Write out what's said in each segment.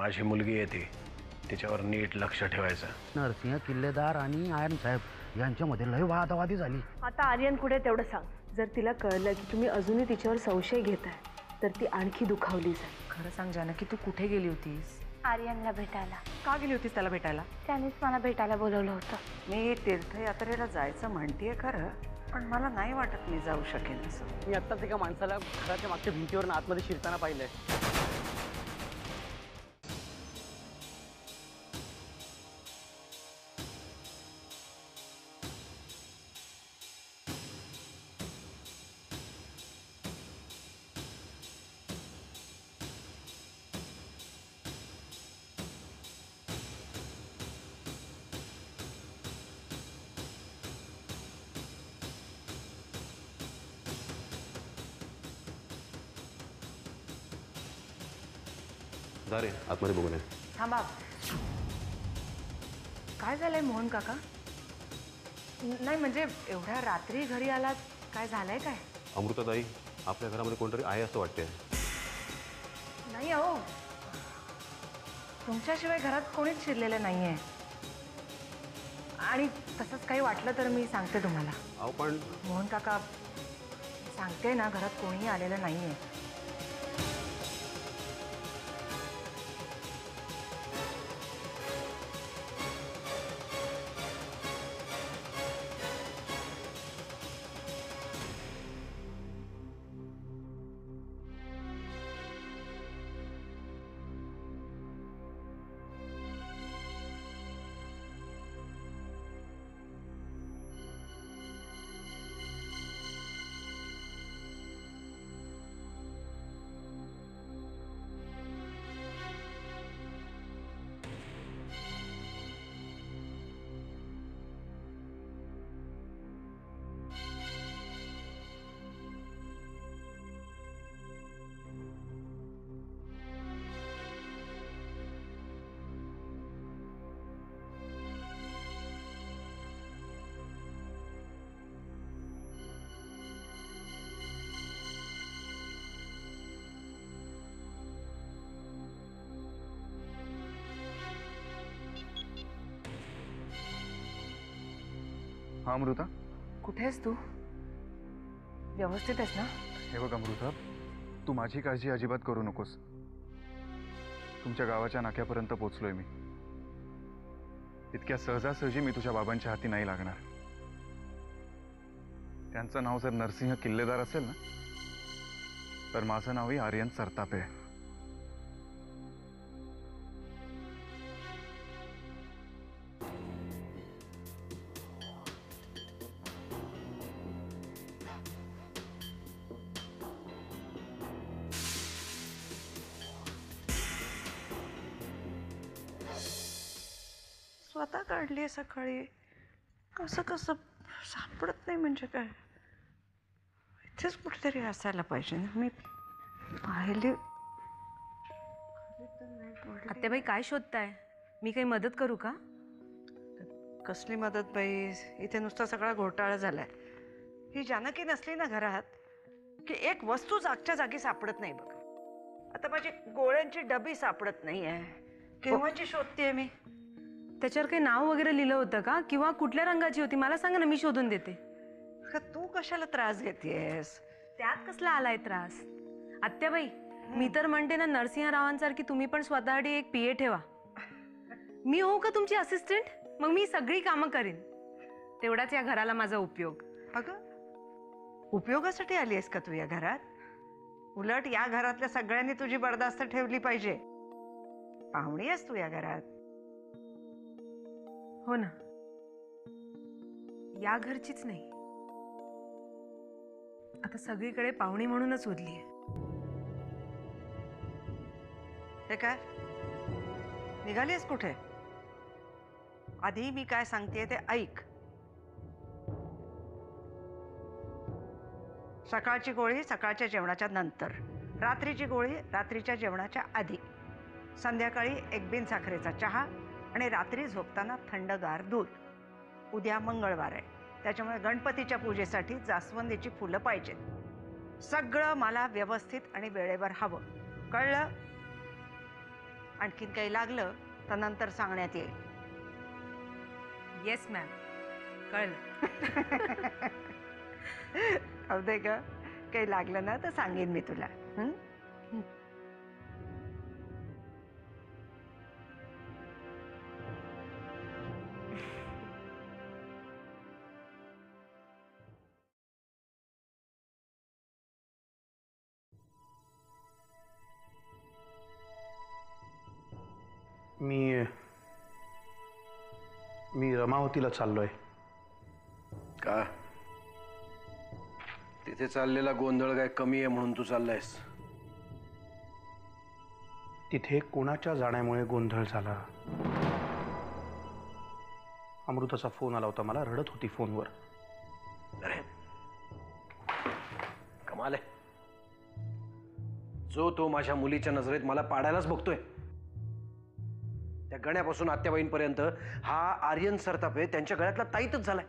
माझी मुलगी येते, तिच्यावर नीट लक्ष ठेवायचं. नरसिंह किल्लेदार आणि आयन साहेब यांच्यामध्ये लय वादावादी झाली. आता आर्यन कुठे तेवढं सांग. जर तिला कळलं की तुम्ही अजूनही तिच्यावर संशय घेताय तर ती आणखी दुखावली जाईल. खरं सांग जानकी, तू कुठे गेली होतीस? आर्यनला भेटायला. का गेली होतीस त्याला भेटायला? त्यानेच मला भेटायला बोलवलं होतं. मी तीर्थयात्रेला जायचं म्हणतेय खरं, पण मला नाही वाटत मी जाऊ शकेन असं. मी आत्ताच एका माणसाला घराच्या मागच्या भिंतीवर आतमध्ये शिरताना पाहिलंय. जा रे, आतमध्ये बघून ये. थांबा, काय झालंय मोहन काका? नाही म्हणजे एवढ्या रात्री घरी आलात, काय झालंय काय? अमृताताई, आपल्या घरामध्ये कोणतरी आहे असं वाटतंय. नाही अहो, तुमच्याशिवाय घरात कोणीच शिरलेलं नाहीये. आणि तसंच काही वाटलं तर मी सांगते तुम्हाला. अहो पण मोहन काका, सांगते ना, घरात कोणीही आलेलं नाहीये. हा अमृता, कुठे आहेस तू? व्यवस्थित आहेस ना? हे बघ अमृता, तू माझी काळजी अजिबात करू नकोस. तुमच्या गावाच्या नाक्यापर्यंत पोचलोय मी. इतक्या सहजासहजी मी तुझ्या बाबांच्या हाती नाही लागणार. त्यांचं नाव जर नरसिंह किल्लेदार असेल ना, तर माझं नावही आर्यन सरतापे आहे. स्वतः काढली सकाळी, असं कसं सापडत नाही म्हणजे काय? इथेच कुठेतरी असायला पाहिजे ना. मी पाहिली. आत्याबाई, काय शोधताय? मी काही मदत करू का? कसली मदत बाई? इथे नुसता सगळा घोटाळा झालाय. ही जानकी नसली ना घरात की एक वस्तू जागच्या जागी सापडत नाही बघ. आता माझी गोळ्यांची डबी सापडत नाहीये. केव्हाची शोधतेय मी. त्याच्यावर काही नाव वगैरे लिहिलं होतं का? किंवा कुठल्या रंगाची होती मला सांगा ना, मी शोधून देते. तू कशाला त्रास घेतेस? त्यात कसला आलाय त्रास? आत्याबाई, मी तर म्हणते ना, नरसिंहरावांसारखी तुम्ही पण स्वतःसाठी एक पीए ठेवा. मी होऊ का तुमची असिस्टंट? मग मी सगळी कामं करीन. तेवढाच या घराला माझा उपयोग. अगं, उपयोगासाठी आली आहेस का तू या घरात? उलट या घरातल्या सगळ्यांनी तुझी बर्दास्त ठेवली पाहिजे. पाहुणी आहेस तू या घरात. हो ना, या घरचीच नाही, आता सगळीकडे पाहुणी म्हणूनच उरली आहे. हे काय निघालीस कुठे? आधी मी काय सांगतेय ते ऐक. सकाळची गोळी सकाळच्या जेवणाच्या नंतर, रात्रीची गोळी रात्रीच्या जेवणाच्या आधी, संध्याकाळी एक बिन साखरेचा चहा आणि रात्री झोपताना थंडगार दूध. उद्या मंगळवार आहे, त्याच्यामुळे गणपतीच्या पूजेसाठी जास्वंदीची फुलं पाहिजेत. सगळं मला व्यवस्थित आणि वेळेवर हवं, कळलं? आणखीन काही लागलं तर नंतर सांगण्यात येईल. येस मॅम, कळलं. राहू दे ग, काही लागलं ना तर सांगेन मी तुला. हं? मी रमावतीला चाललोय. का तिथे चाललेला गोंधळ काय कमी आहे म्हणून तू चाललायस? तिथे कोणाच्या जाण्यामुळे गोंधळ झाला? अमृताचा फोन आला होता मला, रडत होती फोनवर. अरे कमाल आहे, जो तो माझ्या मुलीच्या नजरेत मला पाडायलाच बघतोय. त्या गण्यापासून आत्याबाईंपर्यंत हा आर्यन सरतापे त्यांच्या गळ्यातला ताईतच झालाय.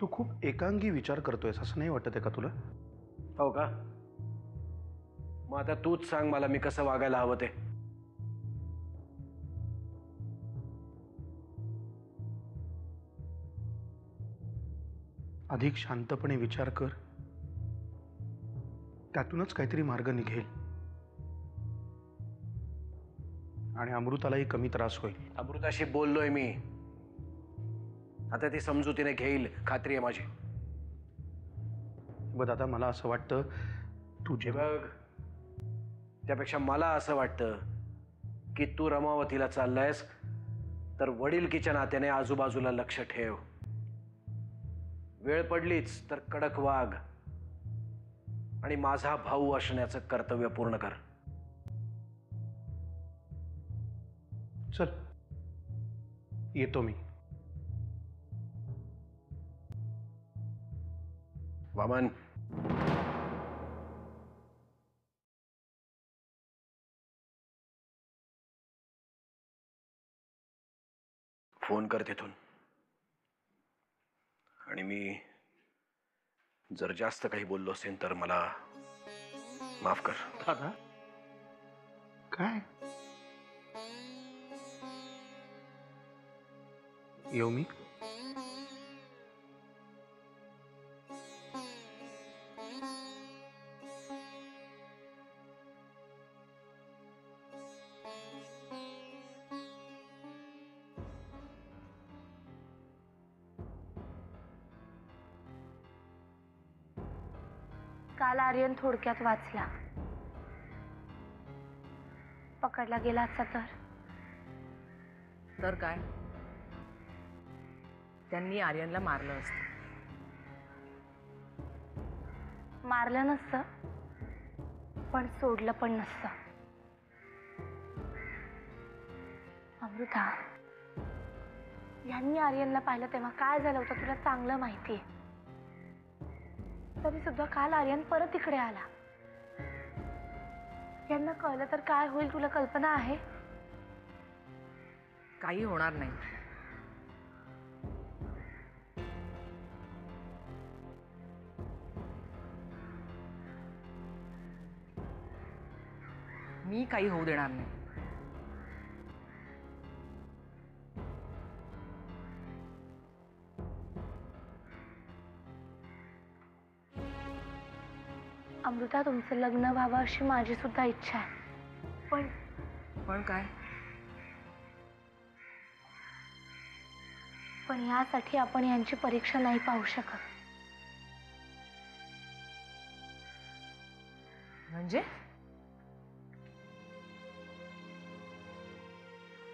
तू खूप एकांगी विचार करतोयस असं नाही वाटत आहे का तुला? हो का? मग आता तूच सांग मला, मी कसं वागायला हवं ते. अधिक शांतपणे विचार कर, त्यातूनच काहीतरी मार्ग निघेल आणि अमृतालाही कमी त्रास होईल. अमृताशी बोललोय मी, आता ती समजुतीने घेईल, खात्री आहे माझी. बघ आता मला असं वाटतं, तुझे बघ, त्यापेक्षा मला असं वाटतं की तू रमावतीला चाललायस तर वडीलकीच्या नात्याने आजूबाजूला लक्ष ठेव. वेळ पडलीच तर कडक वाग आणि माझा भाऊ असण्याचं कर्तव्य पूर्ण कर. चल येतो मी. वामन, फोन कर तिथून. आणि मी जर जास्त काही बोललो असेल तर मला माफ कर. दादा काय येऊ मी? काल आर्यन थोडक्यात वाचला. पकडला गेला असता तर काय, त्यांनी आर्यनला मारलं असतं. मारलं नसतं, पण सोडलं पण नसतं. अमृता, यांनी आर्यनला पाहिलं तेव्हा काय झालं होतं तुला चांगलं माहितीये. तरी सुद्धा काल आर्यन परत इकडे आला. यांना कळलं तर काय होईल तुला कल्पना आहे? काही होणार नाही. मी काही होऊ देणार नाही. अमृता, तुमचं लग्न व्हावं अशी माझी सुद्धा इच्छा आहे. पण काय? पण यासाठी आपण यांची परीक्षा नाही पाहू शकत.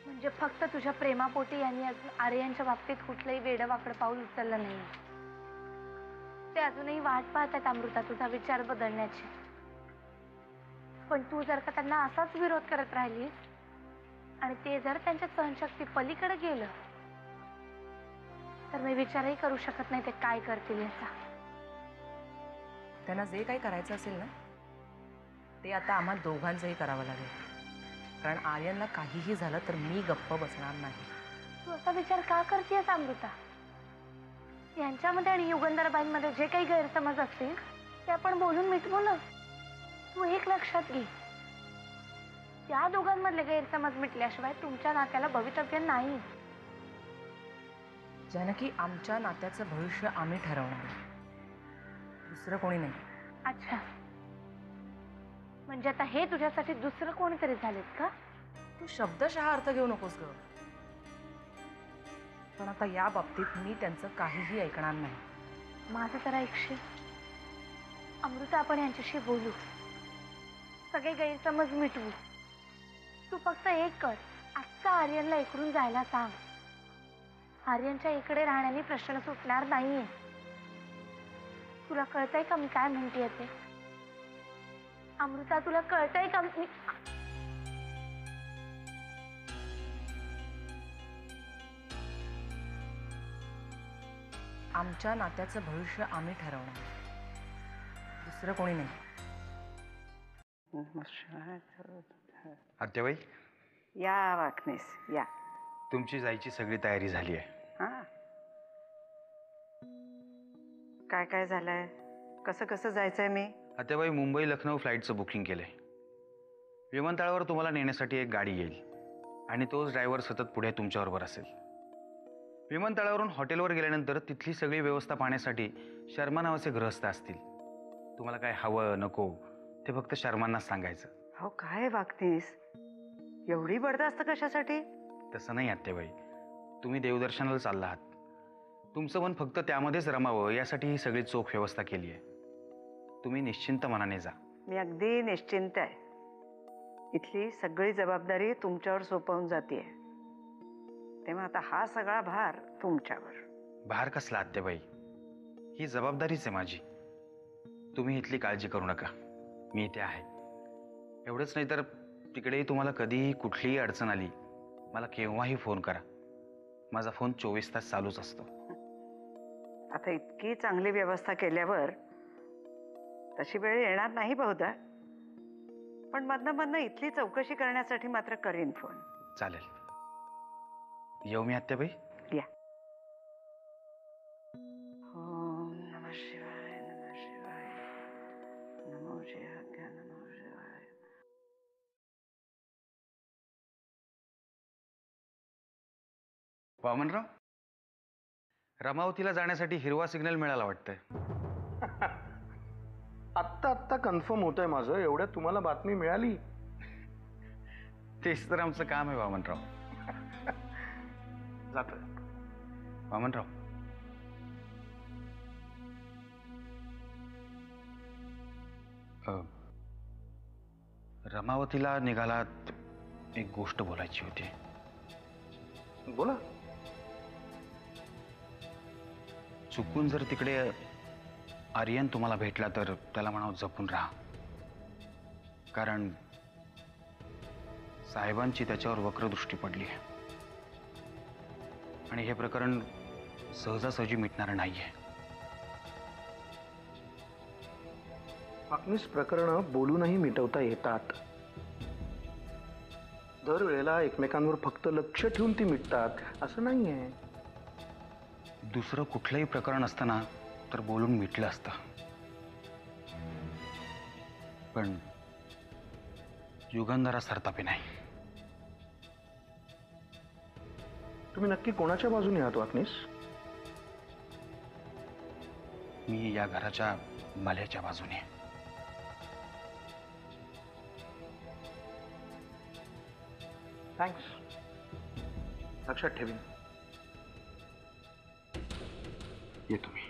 म्हणजे फक्त तुझ्या प्रेमापोटी यांनी अजून आर्यनच्या बाबतीत कुठलंही वेडवाकडं पाऊल उचललं नाही. ते अजूनही वाट पाहतात अमृता तुझा विचार बदलण्याची. पण तू जर का त्यांना असाच विरोध करत राहिलीस आणि ते जर त्यांच्या सहनशक्ती पलीकडे गेलं तर मी विचारही करू शकत नाही ते काय करतील याचा. त्यांना जे काही करायचं असेल ना ते आता आम्हा दोघांचंही करावं लागेल. कारण आर्यनला काहीही झालं तर मी गप्प बसणार नाही. तू असा विचार का करतेस अमृता? यांच्यामध्ये आणि युगंधरबाईंमध्ये जे काही गैरसमज असतील ते आपण बोलून मिटवू ना. तू एक लक्षात घे, त्या दोघांमधले गैरसमज मिटल्याशिवाय तुमच्या नात्याला भवितव्य नाही. जानकी, आमच्या नात्याचं भविष्य आम्ही ठरवणार, दुसरं कोणी नाही. अच्छा, म्हणजे आता हे तुझ्यासाठी दुसरं कोणीतरी झालेत का? तू शब्दशः अर्थ घेऊ नकोस ग. पण आता या बाबतीत मी त्यांचं काहीही ऐकणार नाही. माझं तर ऐकशील? अमृता, आपण यांच्याशी बोलू, सगळे गैरसमज मिटवू. तू फक्त एक कर, आत्ता आर्यनला इकडून जायला सांग. आर्यनच्या इकडे राहण्याने प्रश्न सुटणार नाहीये. तुला कळतंय का मी काय म्हणतेय ते? अमृता, तुला कळतंय का मी? आमच्या नात्याचं भविष्य आम्ही ठरवणार, दुसरं कोणी नाही. आत्याबाई, या वाकनेस या. तुमची जायची सगळी तयारी झाली आहे. हां, काय काय झालंय? कसं कसं जायचंय? मी आत्याबाई, मुंबई लखनौ फ्लाईटचं बुकिंग केलंय. विमानतळावर तुम्हाला नेण्यासाठी एक गाडी येईल आणि तोच ड्रायव्हर सतत पुढे तुमच्याबरोबर असेल. विमानतळावरून हॉटेलवर गेल्यानंतर तिथली सगळी व्यवस्था पाहण्यासाठी शर्मा नावाचे गृहस्थ असतील. तुम्हाला काय हवं नको ते फक्त शर्मांनाच सांगायचं. हो, काय वागतेस? एवढी बडदास्त कशासाठी? तसं नाही आत्याबाई, तुम्ही देवदर्शनाला चालला आहात. तुमचं मन फक्त त्यामध्येच रमावं यासाठी ही सगळी चोख व्यवस्था केली आहे. तुम्ही निश्चिंत मनाने जा. मी अगदी निश्चिंत आहे. इथली सगळी जबाबदारी तुमच्यावर सोपवून जाते, तेव्हा आता हा सगळा भार तुमच्यावर. भार कसला आत्याबाई, ही जबाबदारीच आहे माझी. तुम्ही इथली काळजी करू नका, मी इथे आहे. एवढंच नाही तर तिकडेही तुम्हाला कधीही कुठलीही अडचण आली मला केव्हाही फोन करा. माझा फोन 24 तास चालूच असतो. आता इतकी चांगली व्यवस्था केल्यावर तशी वेळ येणार नाही बहुधा, पण मधनं मधनं इथली चौकशी करण्यासाठी मात्र करीन फोन. चालेल. येऊ मी आत्याबाई? या. ओम नमः शिवाय, नमः शिवाय, नमो शिवाय, नमो शिवाय. वामनराव, रमावतीला जाण्यासाठी हिरवा सिग्नल मिळाला वाटतंय. आत्ता आत्ता कन्फर्म होतंय माझं. एवढ्यात तुम्हाला बातमी मिळाली? तेच तर आमचं काम आहे वामनराव. जातोय. वामनराव, रमावतीला निघालात, एक गोष्ट बोलायची होती. बोला. चुकून जर तिकडे आर्यन तुम्हाला भेटला तर त्याला म्हणावं जपून राहा, कारण साहेबांची त्याच्यावर वक्रदृष्टी पडली आहे आणि हे प्रकरण सहजासहजी मिटणारं नाहीये. वाकनीस प्रकरणं बोलूनही मिटवता येतात. दरवेळेला एकमेकांवर फक्त लक्ष ठेवून ती मिटतात असं नाहीये. दुसरं कुठलंही प्रकरण असताना तर बोलून मिटलं असतं, पण युगंधरा सरतापे नाही. तुम्ही नक्की कोणाच्या बाजूने आहात वाकनीस? मी या घराच्या माल्याच्या बाजूने. थँक्स, लक्षात ठेवीन. येतो मी.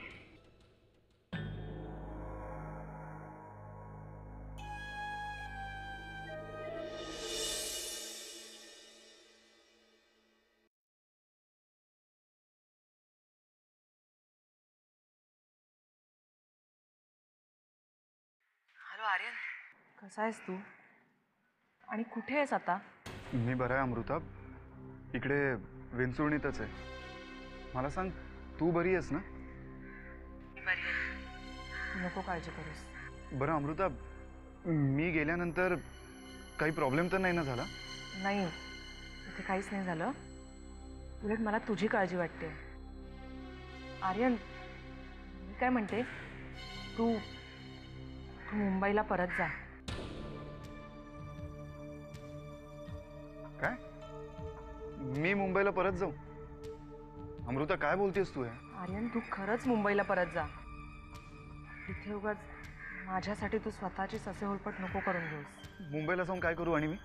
हॅलो आर्यन, कसा आहेस तू आणि कुठे आहेस आता? मी बरा आहे अमृता, इकडे विंचुर्णीतच आहे. मला सांग, तू बरी आहेस ना? बरी आहे, नको काळजी करूस. बरं अमृता, मी गेल्यानंतर काही प्रॉब्लेम तर नाही ना झाला? नाही, इथे काहीच नाही झालं. उलट मला तुझी काळजी वाटते. आर्यन, मी काय म्हणते, तू मुंबईला परत जा. मी मुंबईला परत जाऊ? अमृता काय बोलतेस तू हे? आर्यन तू खरंच मुंबईला परत जा. इथे उगाच माझ्यासाठी तू स्वतःची ससे होलपट नको करून घेऊस. मुंबईला जाऊन काय करू आणि मी?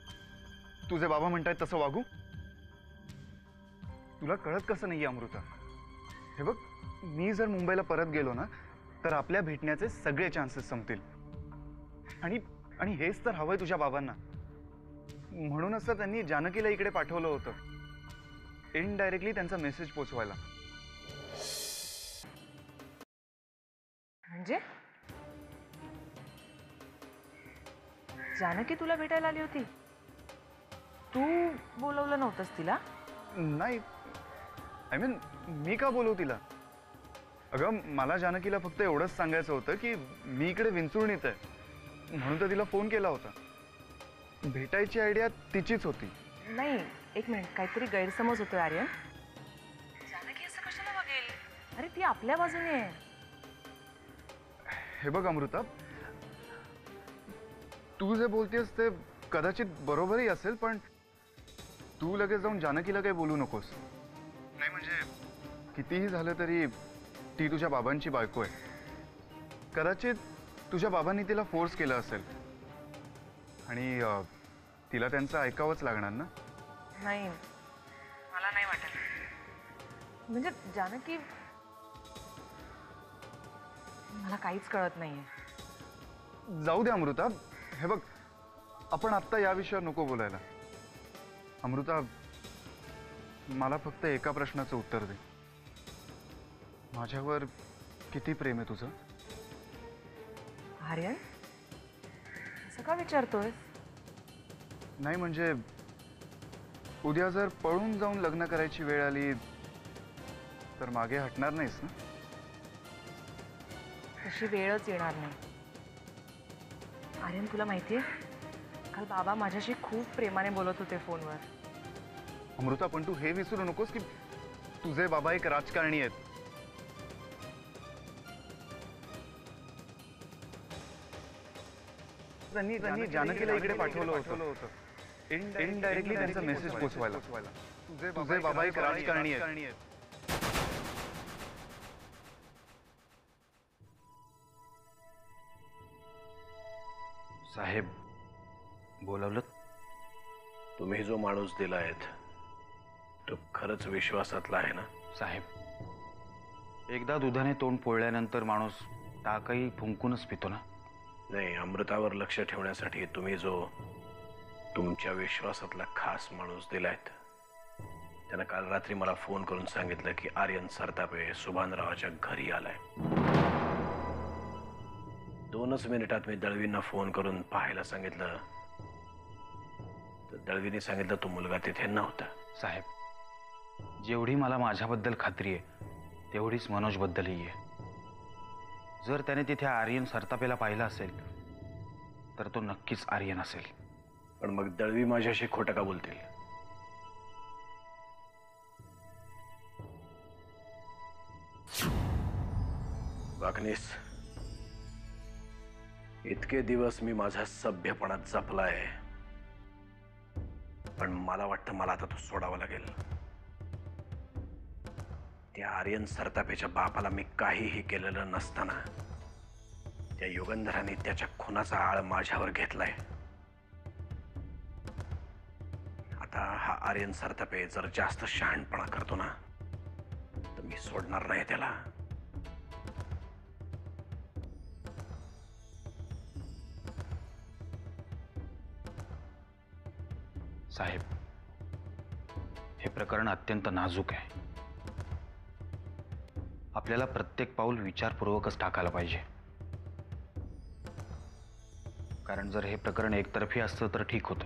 तुझे बाबा म्हणतायत तसं वागू? तुला कळत कसं नाहीये अमृता? हे बघ, मी जर मुंबईला परत गेलो ना तर आपल्या भेटण्याचे सगळे चान्सेस संपतील. आणि हेच तर हवंय तुझ्या बाबांना. म्हणूनच तर त्यांनी जानकीला इकडे पाठवलं होतं, इनडायरेक्टली त्यांचा मेसेज पोचवायला. म्हणजे जानकी तुला भेटायला आली होती? तू बोलवलं नव्हतंस तिला? नाही, आय मीन मी का बोलवू तिला? अगं मला जानकीला फक्त एवढंच सांगायचं होतं की मी इकडे विंचुर्णीत आहे, म्हणून तर तिला फोन केला होता. भेटायची आयडिया तिचीच होती. नाही, एक मिनिट, काहीतरी गैरसमज होतोय आर्यन. जानकी असं कशाला वागेल? अरे ती आपल्या बाजूने आहे. हे बघ अमृता, तू जे बोलतेस ते कदाचित बरोबरही असेल, पण तू लगेच जाऊन जानकीला काही बोलू नकोस. नाही म्हणजे कितीही झालं तरी ती तुझ्या बाबांची बायको आहे. कदाचित तुझ्या बाबांनी तिला फोर्स केलं असेल आणि तिला त्यांचं ऐकावंच लागणार ना. नाही, मला नाही वाटत. म्हणजे जानकी, मला काहीच कळत नाहीये. जाऊ दे अमृता. हे बघ, आपण आत्ता या विषयावर नको बोलायला. अमृता, मला फक्त एका प्रश्नाचं उत्तर दे. माझ्यावर किती प्रेम आहे तुझं? आर्यन, असं का विचारतोय? नाही म्हणजे उद्या जर पळून जाऊन लग्न करायची वेळ आली तर मागे हटणार नाहीस ना? तशी वेळच येणार नाही. आर्यन, तुला माहितीये, काल बाबा माझ्याशी खूप प्रेमाने बोलत होते फोनवर. अमृता, पण तू हे विसरू नकोस की तुझे बाबा एक राजकारणी आहेत. त्यांनी जानकीला इकडे पाठवलं होतं, इनडायरेक्टली त्यांचा मेसेज पोचवायला. तुझे बाबा एक राजकारणी आहेत. साहेब, बोलावलं? तुम्ही जो माणूस दिलाय तो खरंच विश्वासातला आहे ना? साहेब, एकदा दुधाने तोंड पोळल्यानंतर माणूस ताकही फुंकूनच पितो ना. नाही, अमृतावर लक्ष ठेवण्यासाठी तुम्ही जो तुमच्या विश्वासातला खास माणूस दिलायत, त्यानं काल रात्री मला फोन करून सांगितलं की आर्यन सरतापे सुभानरावाच्या घरी आलाय. 2च मिनिटात मी दळवींना फोन करून पाहायला सांगितलं तर दळवीने सांगितलं तो मुलगा तिथे नव्हता. साहेब, जेवढी मला माझ्याबद्दल खात्री आहे तेवढीच मनोजबद्दलही आहे. जर त्याने तिथे आर्यन सरतापेला पाहिलं असेल तर तो नक्कीच आर्यन असेल. पण मग दळवी माझ्याशी खोटं का बोलतील? वाकनीस, इतके दिवस मी माझा सभ्यपणात जपलाय, पण मला वाटतं मला आता तो सोडावा लागेल. त्या आर्यन सरतापेच्या बापाला मी काहीही केलेलं नसताना त्या युगंधराने त्याच्या खुनाचा आळ माझ्यावर घेतलाय. आता हा आर्यन सरतापे जर जास्त शहाणपणा करतो ना तर मी सोडणार नाही त्याला. साहेब, हे प्रकरण अत्यंत नाजूक आहे. आपल्याला प्रत्येक पाऊल विचारपूर्वकच टाकायला पाहिजे. कारण जर हे प्रकरण एकतर्फी असतं तर ठीक होतं,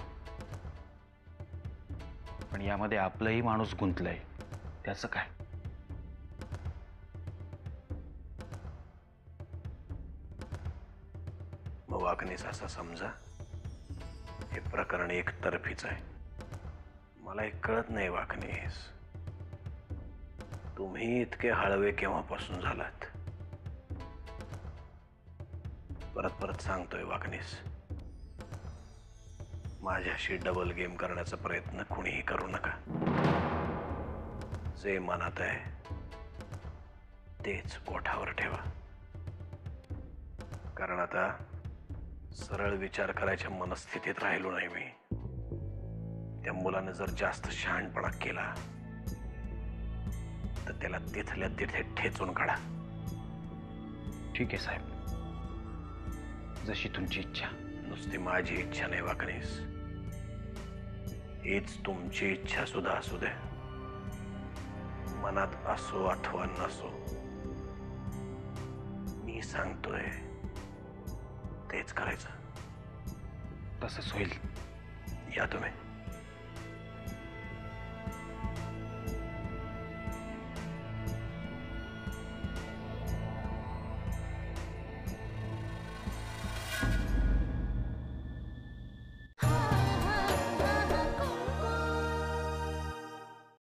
पण यामध्ये आपलंही माणूस गुंतलंय, त्याचं काय? मग वाकनीस असं समजा हे प्रकरण एकतर्फीच आहे. मला एक कळत नाही वाकनीस, तुम्ही इतके हळवे केव्हापासून झालात? परत परत सांगतोय वाकनीस, माझ्याशी डबल गेम करण्याचा प्रयत्न कुणीही करू नका. जे मनात आहे तेच ओठावर ठेवा. कारण आता सरळ विचार करायच्या मनस्थितीत राहिलो नाही मी. त्या मुलाने जर जास्त शहाणपणा केला तर त्याला तिथल्या तिथे ठेचून काढा. ठीक आहे साहेब, जशी तुमची इच्छा. नुसती माझी इच्छा नाही वाकणीस, हीच तुमची इच्छा सुद्धा असू दे. मनात असो अथवा नसो, मी सांगतोय तेच करायचं. तसंच होईल. या तुम्ही.